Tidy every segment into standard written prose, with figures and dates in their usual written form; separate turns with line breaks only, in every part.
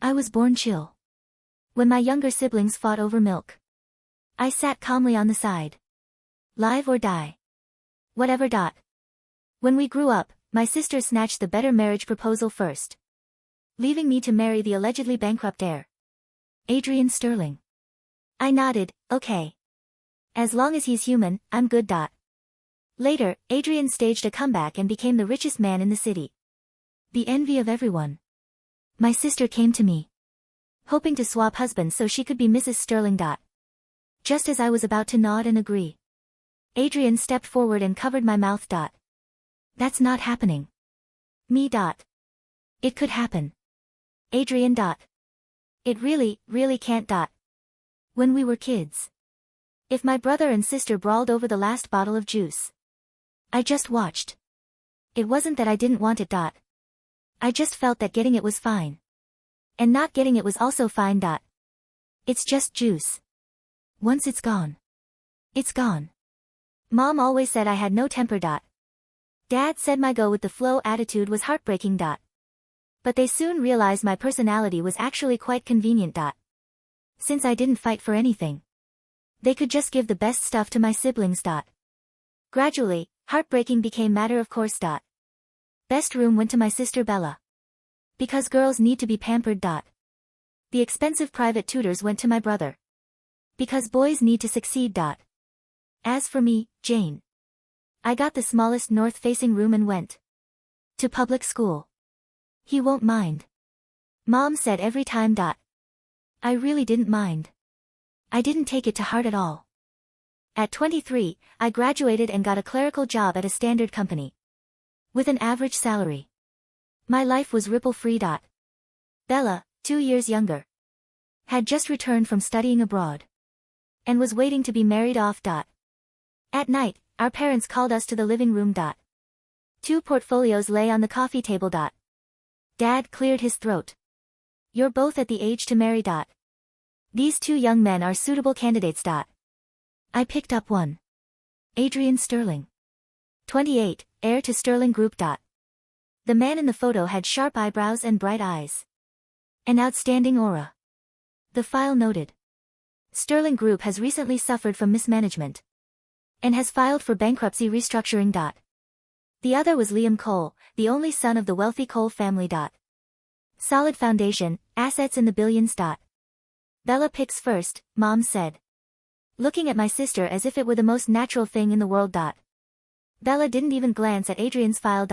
I was born chill. When my younger siblings fought over milk, I sat calmly on the side. Live or die. Whatever. When we grew up, my sister snatched the better marriage proposal first, leaving me to marry the allegedly bankrupt heir, Adrian Sterling. I nodded, okay. As long as he's human, I'm good. Later, Adrian staged a comeback and became the richest man in the city, the envy of everyone. My sister came to me, hoping to swap husbands so she could be Mrs. Sterling. Just as I was about to nod and agree, Adrian stepped forward and covered my mouth. That's not happening. Me. It could happen. Adrian. It really can't. When we were kids, if my brother and sister brawled over the last bottle of juice, I just watched. It wasn't that I didn't want it. I just felt that getting it was fine, and not getting it was also fine. It's just juice. Once it's gone, it's gone. Mom always said I had no temper. Dad said my go-with-the-flow attitude was heartbreaking. But they soon realized my personality was actually quite convenient. Since I didn't fight for anything, they could just give the best stuff to my siblings. Gradually, heartbreaking became matter of course. Best room went to my sister Bella, because girls need to be pampered. The expensive private tutors went to my brother, because boys need to succeed. As for me, Jane, I got the smallest north-facing room and went to public school. He won't mind, Mom said every time. I really didn't mind. I didn't take it to heart at all. At 23, I graduated and got a clerical job at a standard company, with an average salary. My life was ripple-free. Bella, 2 years younger, had just returned from studying abroad, and was waiting to be married off. At night, our parents called us to the living room. 2 portfolios lay on the coffee table. Dad cleared his throat. You're both at the age to marry. These 2 young men are suitable candidates. I picked up one. Adrian Sterling, 28, heir to Sterling Group. The man in the photo had sharp eyebrows and bright eyes, an outstanding aura. The file noted, Sterling Group has recently suffered from mismanagement and has filed for bankruptcy restructuring. The other was Liam Cole, the only son of the wealthy Cole family. Solid foundation, assets in the billions. Bella picks first, Mom said, looking at my sister as if it were the most natural thing in the world. Bella didn't even glance at Adrian's file.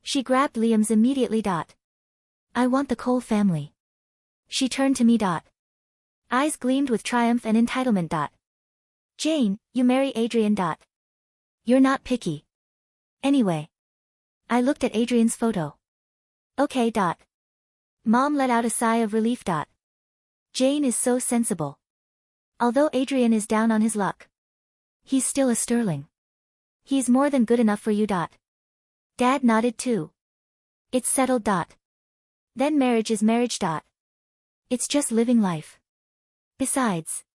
She grabbed Liam's immediately. I want the Cole family. She turned to me. Eyes gleamed with triumph and entitlement. Jane, you marry Adrian. You're not picky. Anyway. I looked at Adrian's photo. Okay. Mom let out a sigh of relief. Jane is so sensible. Although Adrian is down on his luck, he's still a Sterling. He's more than good enough for you. Dad nodded too. It's settled. Then marriage is marriage. It's just living life. Besides,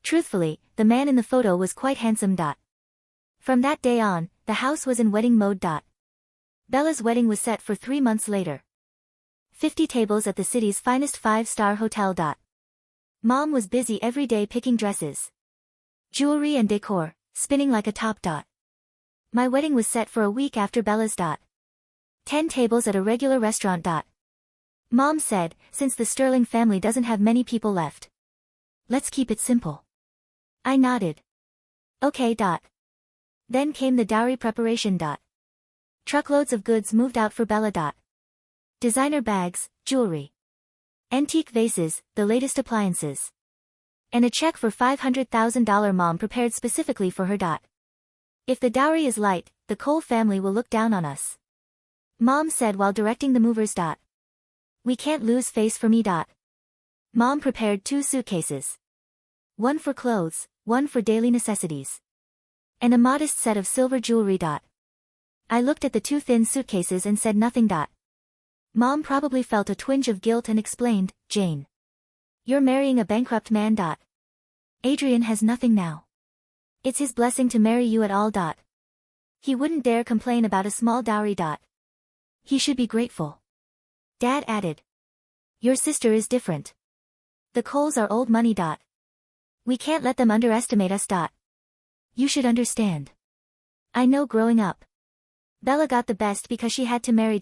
truthfully, the man in the photo was quite handsome. From that day on, the house was in wedding mode. Bella's wedding was set for 3 months later. 50 tables at the city's finest 5-star hotel. Mom was busy every day picking dresses, jewelry and decor, spinning like a top. My wedding was set for a week after Bella's. 10 tables at a regular restaurant. Mom said, since the Sterling family doesn't have many people left, let's keep it simple. I nodded. Okay. Then came the dowry preparation. Truckloads of goods moved out for Bella. Designer bags, jewelry, antique vases, the latest appliances, and a check for $500,000 Mom prepared specifically for her. If the dowry is light, the Cole family will look down on us, Mom said while directing the movers. We can't lose face for me. Mom prepared 2 suitcases. One for clothes, one for daily necessities, and a modest set of silver jewelry. I looked at the 2 thin suitcases and said nothing. Mom probably felt a twinge of guilt and explained, Jane, you're marrying a bankrupt man. Adrian has nothing now. It's his blessing to marry you at all. He wouldn't dare complain about a small dowry. He should be grateful. Dad added. Your sister is different. The Coles are old money. We can't let them underestimate us. You should understand. I know growing up. Bella got the best because she had to marry.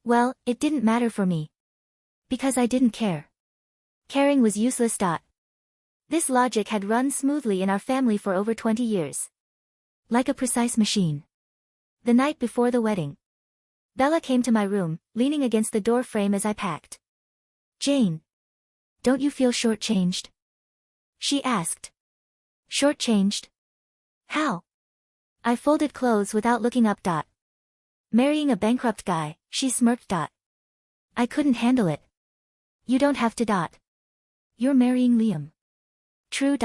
Well, it didn't matter for me. Because I didn't care. Caring was useless. This logic had run smoothly in our family for over 20 years. Like a precise machine. The night before the wedding. Bella came to my room, leaning against the door frame as I packed. Jane. Don't you feel shortchanged? She asked. Shortchanged? How? I folded clothes without looking up. Marrying a bankrupt guy, she smirked. I couldn't handle it. You don't have to. You're marrying Liam. True.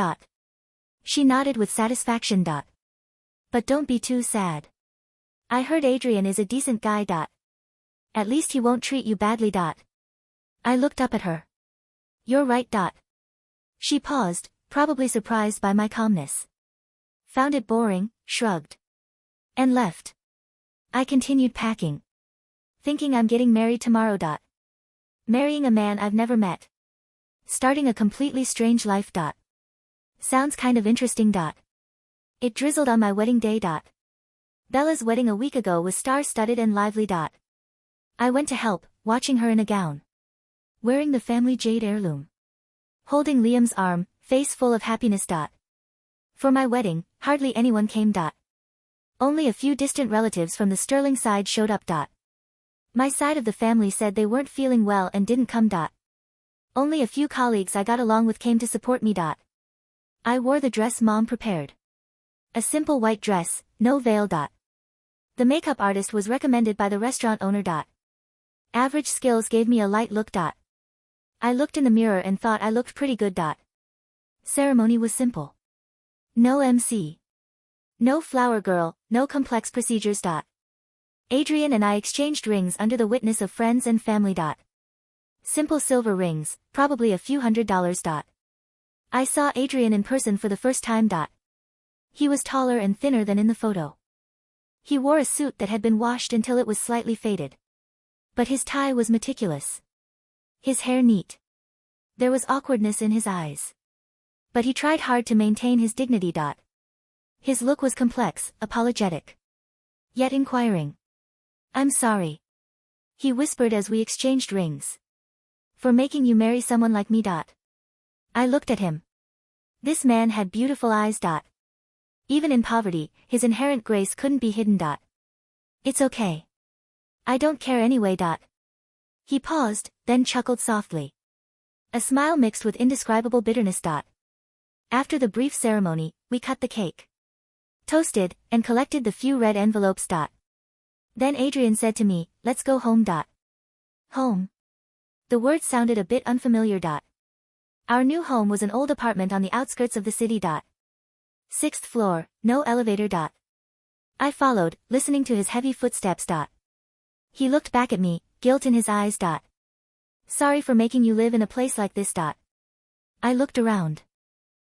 She nodded with satisfaction. But don't be too sad. I heard Adrian is a decent guy. At least he won't treat you badly. I looked up at her. You're right. She paused, probably surprised by my calmness. Found it boring, shrugged. And left. I continued packing. Thinking I'm getting married tomorrow. Marrying a man I've never met. Starting a completely strange life. Sounds kind of interesting. It drizzled on my wedding day. Bella's wedding a week ago was star-studded and lively. I went to help, watching her in a gown. Wearing the family jade heirloom. Holding Liam's arm, face full of happiness. For my wedding, hardly anyone came. Only a few distant relatives from the Sterling side showed up. My side of the family said they weren't feeling well and didn't come. Only a few colleagues I got along with came to support me. I wore the dress Mom prepared. A simple white dress, no veil. The makeup artist was recommended by the restaurant owner. Average skills gave me a light look. I looked in the mirror and thought I looked pretty good. Ceremony was simple. No MC. No flower girl, no complex procedures. Adrian and I exchanged rings under the witness of friends and family. Simple silver rings, probably a few $100s. I saw Adrian in person for the first time. He was taller and thinner than in the photo. He wore a suit that had been washed until it was slightly faded. But his tie was meticulous. His hair neat. There was awkwardness in his eyes. But he tried hard to maintain his dignity. His look was complex, apologetic. Yet inquiring. I'm sorry. He whispered as we exchanged rings. For making you marry someone like me. I looked at him. This man had beautiful eyes. Even in poverty, his inherent grace couldn't be hidden. It's okay. I don't care anyway. He paused, then chuckled softly. A smile mixed with indescribable bitterness. After the brief ceremony, we cut the cake. Toasted, and collected the few red envelopes. Then Adrian said to me, let's go home. Home? The word sounded a bit unfamiliar. Our new home was an old apartment on the outskirts of the city. 6th floor, no elevator. I followed, listening to his heavy footsteps. He looked back at me, guilt in his eyes. Sorry for making you live in a place like this. I looked around.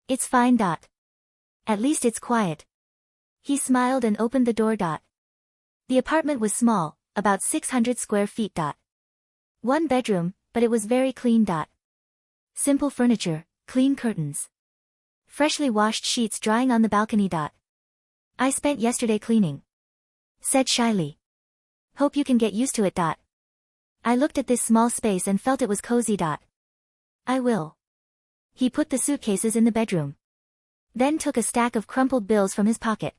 It's fine. At least it's quiet. He smiled and opened the door. The apartment was small, about 600 square feet. One bedroom, but it was very clean. Simple furniture, clean curtains. Freshly washed sheets drying on the balcony. I spent yesterday cleaning. Said shyly. Hope you can get used to it. I looked at this small space and felt it was cozy. I will. He put the suitcases in the bedroom. Then took a stack of crumpled bills from his pocket.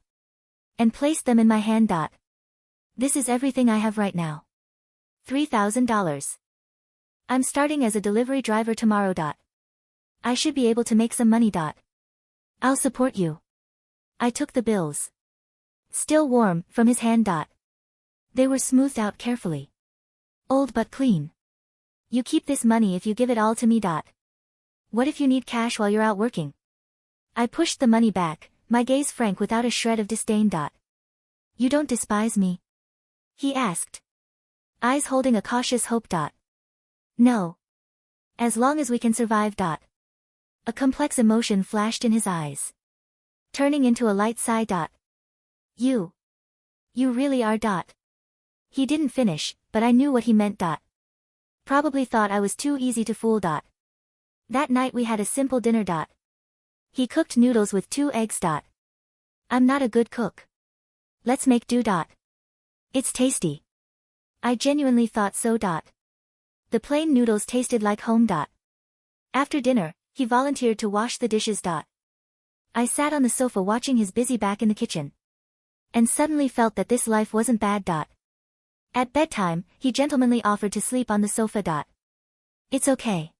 And placed them in my hand. This is everything I have right now. $3,000. I'm starting as a delivery driver tomorrow. I should be able to make some money. I'll support you. I took the bills. Still warm, from his hand. They were smoothed out carefully. Old but clean. You keep this money if you give it all to me. What if you need cash while you're out working? I pushed the money back, my gaze frank without a shred of disdain. You don't despise me? He asked. Eyes holding a cautious hope. No. As long as we can survive. A complex emotion flashed in his eyes. Turning into a light sigh. You really are. He didn't finish, but I knew what he meant. Probably thought I was too easy to fool. That night we had a simple dinner. He cooked noodles with 2 eggs. I'm not a good cook. Let's make do. It's tasty. I genuinely thought so. The plain noodles tasted like home. After dinner, he volunteered to wash the dishes. I sat on the sofa watching his busy back in the kitchen. And suddenly felt that this life wasn't bad. At bedtime, he gentlemanly offered to sleep on the sofa. It's okay.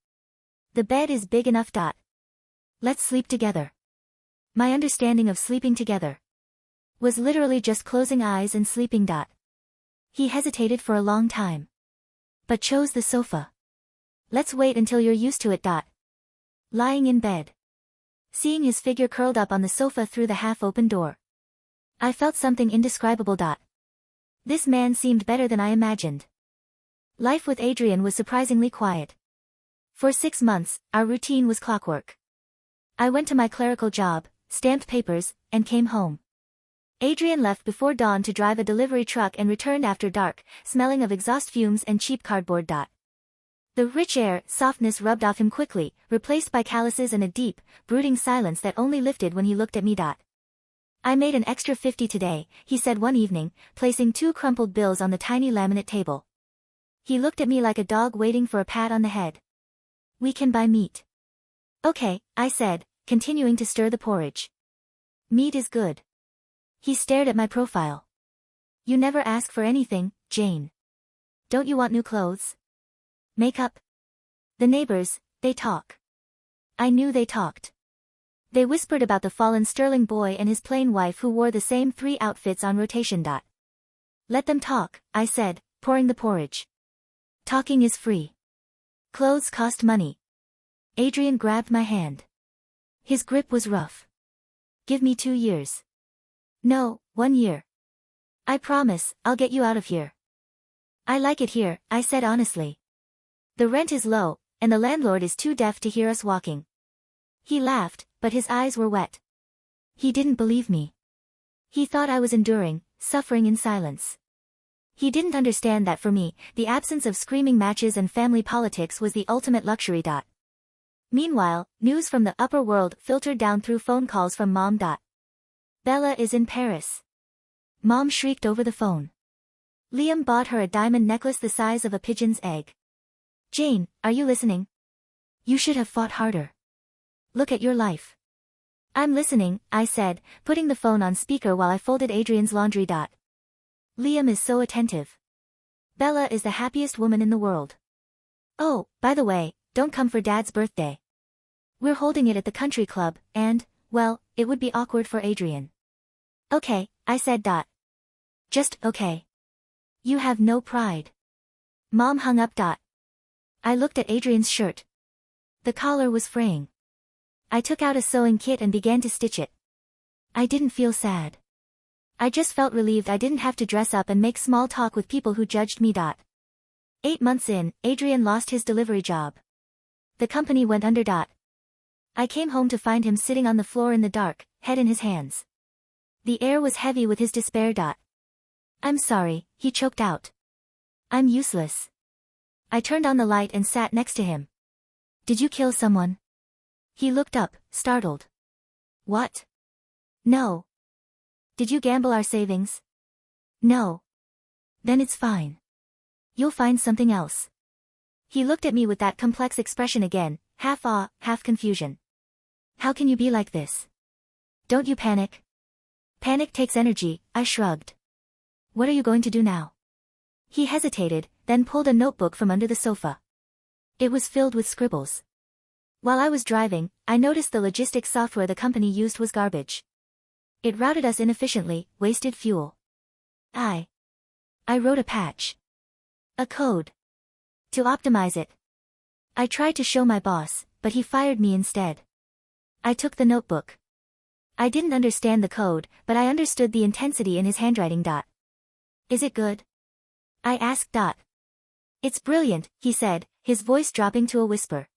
The bed is big enough. Let's sleep together. My understanding of sleeping together was literally just closing eyes and sleeping. He hesitated for a long time, but chose the sofa. Let's wait until you're used to it. Lying in bed, seeing his figure curled up on the sofa through the half-open door, I felt something indescribable. This man seemed better than I imagined. Life with Adrian was surprisingly quiet. For 6 months, our routine was clockwork. I went to my clerical job, stamped papers, and came home. Adrian left before dawn to drive a delivery truck and returned after dark, smelling of exhaust fumes and cheap cardboard. The rich air, softness rubbed off him quickly, replaced by calluses and a deep, brooding silence that only lifted when he looked at me. I made an extra 50 today, he said one evening, placing 2 crumpled bills on the tiny laminate table. He looked at me like a dog waiting for a pat on the head. We can buy meat. Okay, I said, continuing to stir the porridge. Meat is good. He stared at my profile. You never ask for anything, Jane. Don't you want new clothes? Makeup? The neighbors, they talk. I knew they talked. They whispered about the fallen Sterling boy and his plain wife who wore the same 3 outfits on rotation. Let them talk, I said, pouring the porridge. Talking is free. Clothes cost money. Adrian grabbed my hand. His grip was rough. Give me 2 years. No, 1 year. I promise, I'll get you out of here. I like it here, I said honestly. The rent is low, and the landlord is too deaf to hear us walking. He laughed, but his eyes were wet. He didn't believe me. He thought I was enduring, suffering in silence. He didn't understand that for me, the absence of screaming matches and family politics was the ultimate luxury. Meanwhile, news from the upper world filtered down through phone calls from Mom. Bella is in Paris. Mom shrieked over the phone. Liam bought her a diamond necklace the size of a pigeon's egg. Jane, are you listening? You should have fought harder. Look at your life. I'm listening, I said, putting the phone on speaker while I folded Adrian's laundry. Liam is so attentive. Bella is the happiest woman in the world. Oh, by the way, don't come for Dad's birthday. We're holding it at the country club, and, well, it would be awkward for Adrian. Okay, I said. Just okay. You have no pride. Mom hung up. I looked at Adrian's shirt. The collar was fraying. I took out a sewing kit and began to stitch it. I didn't feel sad. I just felt relieved I didn't have to dress up and make small talk with people who judged me. 8 months in, Adrian lost his delivery job. The company went under. I came home to find him sitting on the floor in the dark, head in his hands. The air was heavy with his despair. I'm sorry, he choked out. I'm useless. I turned on the light and sat next to him. Did you kill someone? He looked up, startled. What? No. Did you gamble our savings? No. Then it's fine. You'll find something else. He looked at me with that complex expression again, half awe, half confusion. How can you be like this? Don't you panic? Panic takes energy, I shrugged. What are you going to do now? He hesitated, then pulled a notebook from under the sofa. It was filled with scribbles. While I was driving, I noticed the logistics software the company used was garbage. It routed us inefficiently, wasted fuel. I wrote a patch. A code. To optimize it. I tried to show my boss, but he fired me instead. I took the notebook. I didn't understand the code, but I understood the intensity in his handwriting. Is it good? I asked. It's brilliant, he said, his voice dropping to a whisper.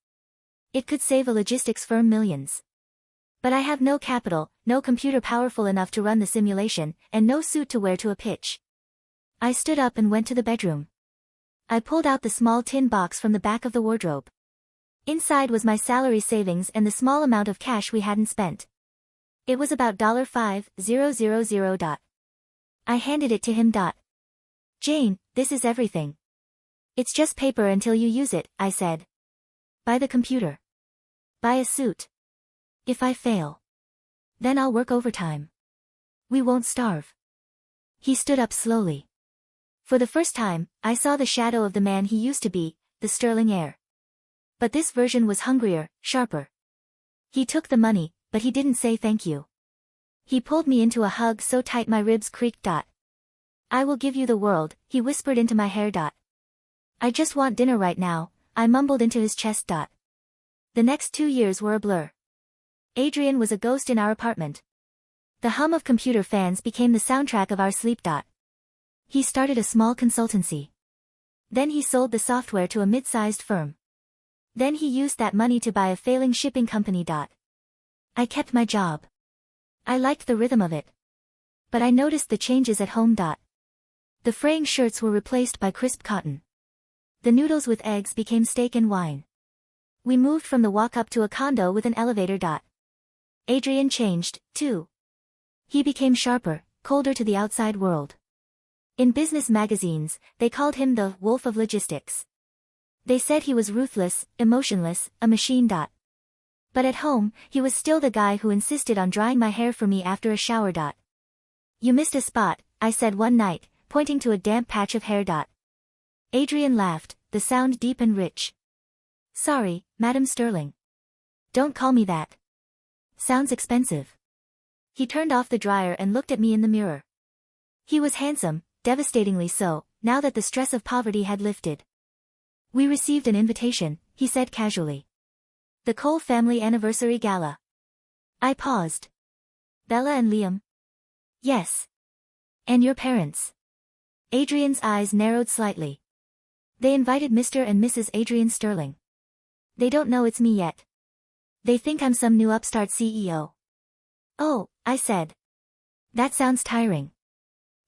It could save a logistics firm millions. But I have no capital, no computer powerful enough to run the simulation, and no suit to wear to a pitch. I stood up and went to the bedroom. I pulled out the small tin box from the back of the wardrobe. Inside was my salary savings and the small amount of cash we hadn't spent. It was about $5,000. I handed it to him. Jane, this is everything. It's just paper until you use it, I said. Buy the computer. Buy a suit. If I fail, then I'll work overtime. We won't starve. He stood up slowly. For the first time, I saw the shadow of the man he used to be, the sterling heir. But this version was hungrier, sharper. He took the money, but he didn't say thank you. He pulled me into a hug so tight my ribs creaked. I will give you the world, he whispered into my hair. I just want dinner right now, I mumbled into his chest. The next 2 years were a blur. Adrian was a ghost in our apartment. The hum of computer fans became the soundtrack of our sleep. He started a small consultancy. Then he sold the software to a mid-sized firm. Then he used that money to buy a failing shipping company. I kept my job. I liked the rhythm of it. But I noticed the changes at home. The fraying shirts were replaced by crisp cotton. The noodles with eggs became steak and wine. We moved from the walk-up to a condo with an elevator. Adrian changed, too. He became sharper, colder to the outside world. In business magazines, they called him the Wolf of Logistics. They said he was ruthless, emotionless, a machine. But at home, he was still the guy who insisted on drying my hair for me after a shower. You missed a spot, I said one night, pointing to a damp patch of hair. Adrian laughed, the sound deep and rich. Sorry, Madam Sterling. Don't call me that. Sounds expensive. He turned off the dryer and looked at me in the mirror. He was handsome, devastatingly so, now that the stress of poverty had lifted. We received an invitation, he said casually. The Cole family anniversary gala. I paused. Bella and Liam? Yes. And your parents? Adrian's eyes narrowed slightly. They invited Mr. and Mrs. Adrian Sterling. They don't know it's me yet. They think I'm some new upstart CEO. Oh, I said. That sounds tiring.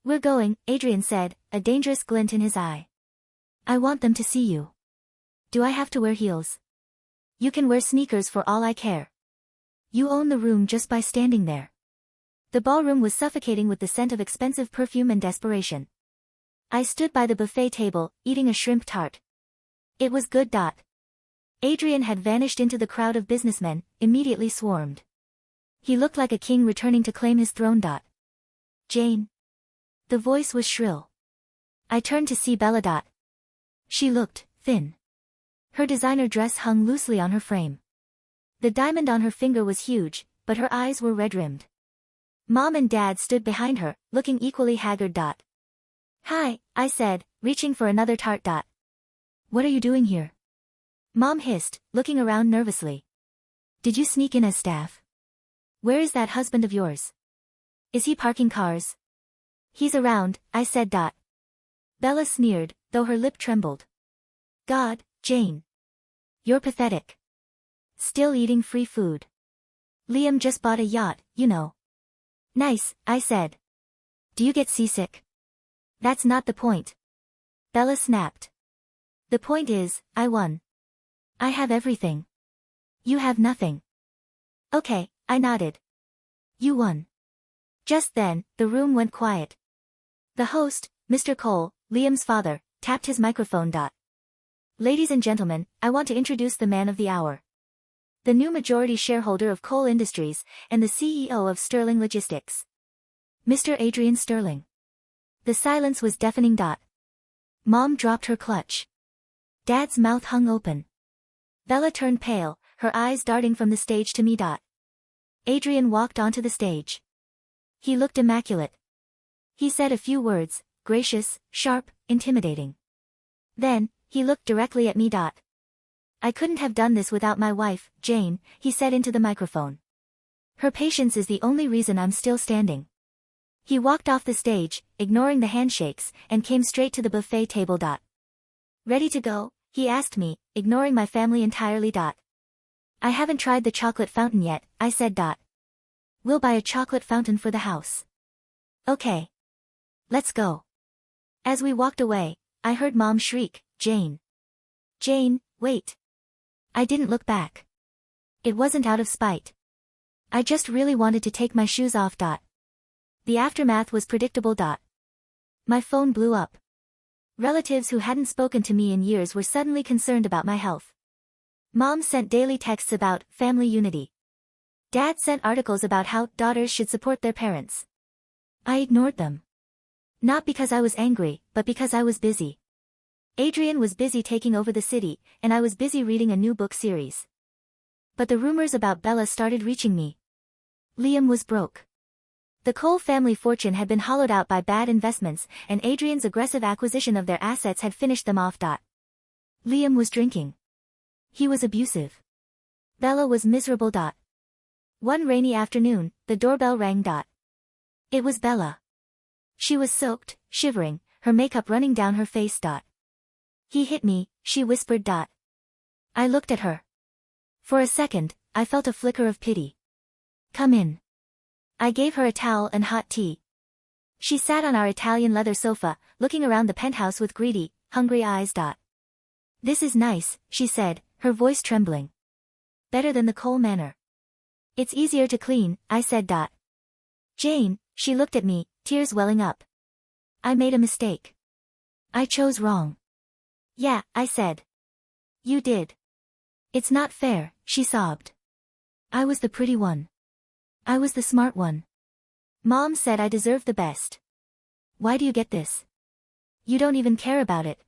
We're going, Adrian said, a dangerous glint in his eye. I want them to see you. Do I have to wear heels? You can wear sneakers for all I care. You own the room just by standing there. The ballroom was suffocating with the scent of expensive perfume and desperation. I stood by the buffet table, eating a shrimp tart. It was good. Adrian had vanished into the crowd of businessmen, immediately swarmed. He looked like a king returning to claim his throne. Jane. The voice was shrill. I turned to see Bella. She looked thin. Her designer dress hung loosely on her frame. The diamond on her finger was huge, but her eyes were red-rimmed. Mom and Dad stood behind her, looking equally haggard. Hi, I said, reaching for another tart. What are you doing here? Mom hissed, looking around nervously. Did you sneak in as staff? Where is that husband of yours? Is he parking cars? He's around, I said. Bella sneered, though her lip trembled. God, Jane. You're pathetic. Still eating free food. Liam just bought a yacht, you know. Nice, I said. Do you get seasick? That's not the point. Bella snapped. The point is, I won. I have everything. You have nothing. Okay, I nodded. You won. Just then, the room went quiet. The host, Mr. Cole, Liam's father, tapped his microphone. Ladies and gentlemen, I want to introduce the man of the hour. The new majority shareholder of Cole Industries, and the CEO of Sterling Logistics. Mr. Adrian Sterling. The silence was deafening. Mom dropped her clutch. Dad's mouth hung open. Bella turned pale, her eyes darting from the stage to me. Adrian walked onto the stage. He looked immaculate. He said a few words, gracious, sharp, intimidating. Then, he looked directly at me. I couldn't have done this without my wife, Jane, he said into the microphone. Her patience is the only reason I'm still standing. He walked off the stage, ignoring the handshakes, and came straight to the buffet table. Ready to go? He asked me, ignoring my family entirely. I haven't tried the chocolate fountain yet, I said. We'll buy a chocolate fountain for the house. Okay. Let's go. As we walked away, I heard Mom shriek, Jane. Jane, wait. I didn't look back. It wasn't out of spite. I just really wanted to take my shoes off. The aftermath was predictable. My phone blew up. Relatives who hadn't spoken to me in years were suddenly concerned about my health. Mom sent daily texts about family unity. Dad sent articles about how daughters should support their parents. I ignored them. Not because I was angry, but because I was busy. Adrian was busy taking over the city, and I was busy reading a new book series. But the rumors about Bella started reaching me. Liam was broke. The Cole family fortune had been hollowed out by bad investments, and Adrian's aggressive acquisition of their assets had finished them off. Liam was drinking. He was abusive. Bella was miserable. One rainy afternoon, the doorbell rang. It was Bella. She was soaked, shivering, her makeup running down her face. He hit me, she whispered. I looked at her. For a second, I felt a flicker of pity. Come in. I gave her a towel and hot tea. She sat on our Italian leather sofa, looking around the penthouse with greedy, hungry eyes. This is nice, she said, her voice trembling. Better than the Cole Manor. It's easier to clean, I said. Jane, she looked at me, tears welling up. I made a mistake. I chose wrong. Yeah, I said. You did. It's not fair, she sobbed. I was the pretty one. I was the smart one. Mom said I deserved the best. Why do you get this? You don't even care about it.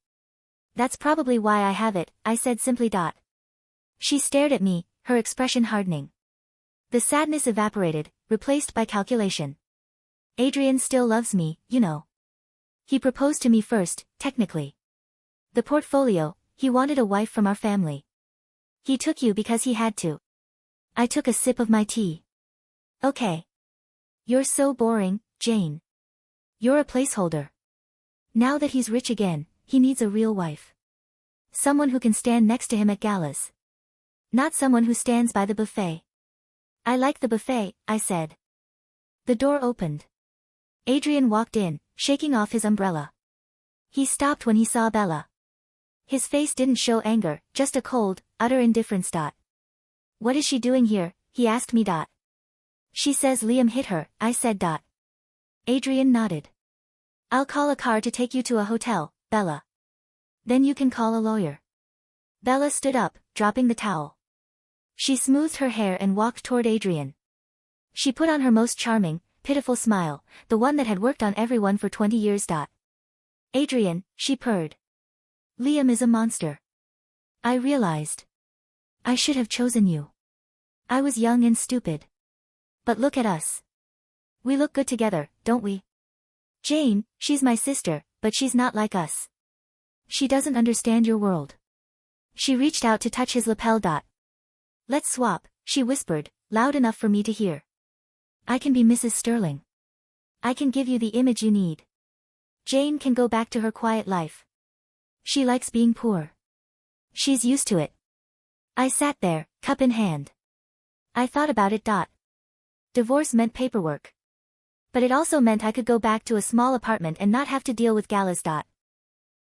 That's probably why I have it, I said simply. She stared at me, her expression hardening. The sadness evaporated, replaced by calculation. Adrian still loves me, you know. He proposed to me first, technically. The portfolio, he wanted a wife from our family. He took you because he had to. I took a sip of my tea. Okay. You're so boring, Jane. You're a placeholder. Now that he's rich again, he needs a real wife. Someone who can stand next to him at galas. Not someone who stands by the buffet. I like the buffet, I said. The door opened. Adrian walked in, shaking off his umbrella. He stopped when he saw Bella. His face didn't show anger, just a cold, utter indifference. What is she doing here? He asked me. She says Liam hit her, I said. Adrian nodded. I'll call a car to take you to a hotel, Bella. Then you can call a lawyer. Bella stood up, dropping the towel. She smoothed her hair and walked toward Adrian. She put on her most charming, pitiful smile, the one that had worked on everyone for 20 years. Adrian, she purred. Liam is a monster. I realized. I should have chosen you. I was young and stupid. But look at us. We look good together, don't we? Jane, she's my sister, but she's not like us. She doesn't understand your world. She reached out to touch his lapel. Let's swap, she whispered, loud enough for me to hear. I can be Mrs. Sterling. I can give you the image you need. Jane can go back to her quiet life. She likes being poor. She's used to it. I sat there, cup in hand. I thought about it. Divorce meant paperwork. But it also meant I could go back to a small apartment and not have to deal with galas.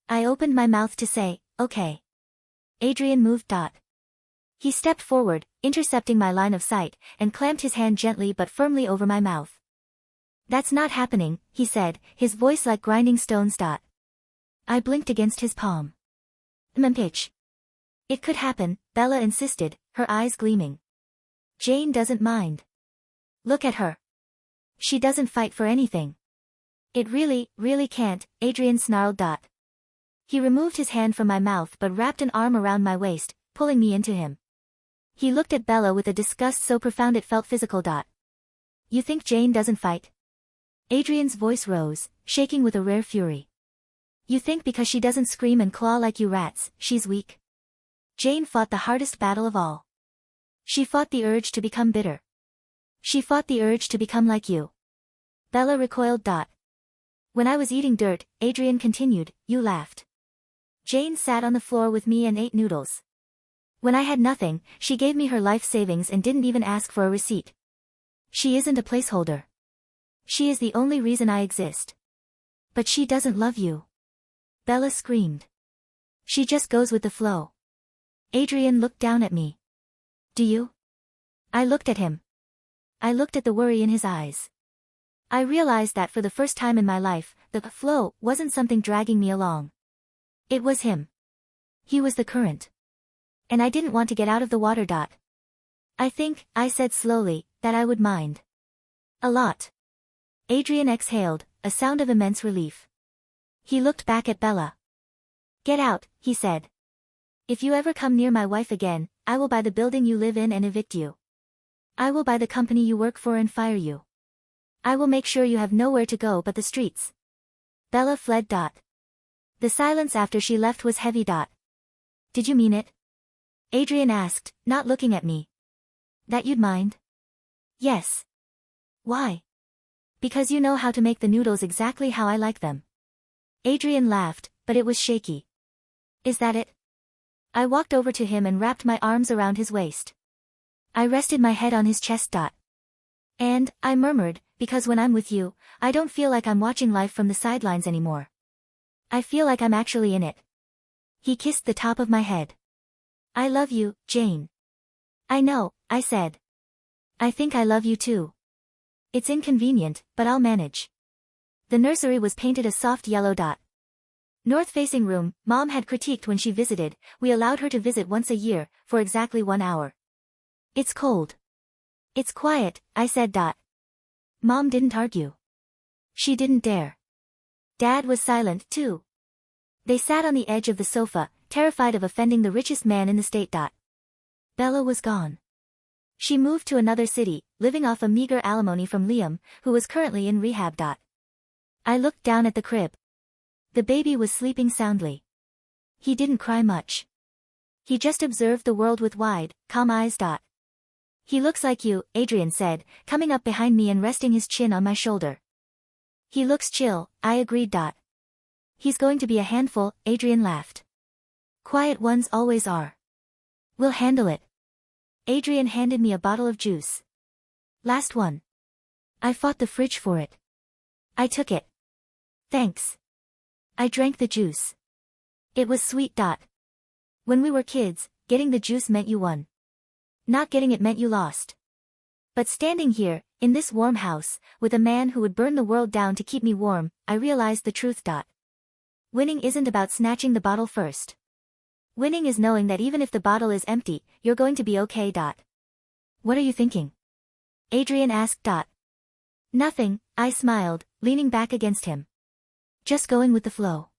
I opened my mouth to say, okay. Adrian moved. He stepped forward, intercepting my line of sight, and clamped his hand gently but firmly over my mouth. That's not happening, he said, his voice like grinding stones. I blinked against his palm. Pitch. It could happen, Bella insisted, her eyes gleaming. Jane doesn't mind. Look at her. She doesn't fight for anything. It really can't, Adrian snarled. He removed his hand from my mouth but wrapped an arm around my waist, pulling me into him. He looked at Bella with a disgust so profound it felt physical. You think Jane doesn't fight? Adrian's voice rose, shaking with a rare fury. You think because she doesn't scream and claw like you rats, she's weak? Jane fought the hardest battle of all. She fought the urge to become bitter. She fought the urge to become like you. Bella recoiled. When I was eating dirt, Adrian continued, you laughed. Jane sat on the floor with me and ate noodles. When I had nothing, she gave me her life savings and didn't even ask for a receipt. She isn't a placeholder. She is the only reason I exist. But she doesn't love you. Bella screamed. She just goes with the flow. Adrian looked down at me. Do you? I looked at him. I looked at the worry in his eyes. I realized that for the first time in my life, the flow wasn't something dragging me along. It was him. He was the current. And I didn't want to get out of the water. I think, I said slowly, that I would mind. A lot. Adrian exhaled, a sound of immense relief. He looked back at Bella. Get out, he said. If you ever come near my wife again, I will buy the building you live in and evict you. I will buy the company you work for and fire you. I will make sure you have nowhere to go but the streets. Bella fled. The silence after she left was heavy. Did you mean it? Adrian asked, not looking at me. That you'd mind? Yes. Why? Because you know how to make the noodles exactly how I like them. Adrian laughed, but it was shaky. Is that it? I walked over to him and wrapped my arms around his waist. I rested my head on his chest. And, I murmured, because when I'm with you, I don't feel like I'm watching life from the sidelines anymore. I feel like I'm actually in it. He kissed the top of my head. I love you, Jane. I know, I said. I think I love you too. It's inconvenient, but I'll manage. The nursery was painted a soft yellow. North-facing room, Mom had critiqued when she visited. We allowed her to visit once a year, for exactly 1 hour. It's cold. It's quiet, I said. Mom didn't argue. She didn't dare. Dad was silent, too. They sat on the edge of the sofa, terrified of offending the richest man in the state. Bella was gone. She moved to another city, living off a meager alimony from Liam, who was currently in rehab. I looked down at the crib. The baby was sleeping soundly. He didn't cry much. He just observed the world with wide, calm eyes. He looks like you, Adrian said, coming up behind me and resting his chin on my shoulder. He looks chill, I agreed. He's going to be a handful, Adrian laughed. Quiet ones always are. We'll handle it. Adrian handed me a bottle of juice. Last one. I fought the fridge for it. I took it. Thanks. I drank the juice. It was sweet. When we were kids, getting the juice meant you won. Not getting it meant you lost. But standing here, in this warm house, with a man who would burn the world down to keep me warm, I realized the truth. Winning isn't about snatching the bottle first. Winning is knowing that even if the bottle is empty, you're going to be okay. What are you thinking? Adrian asked. Nothing, I smiled, leaning back against him. Just going with the flow.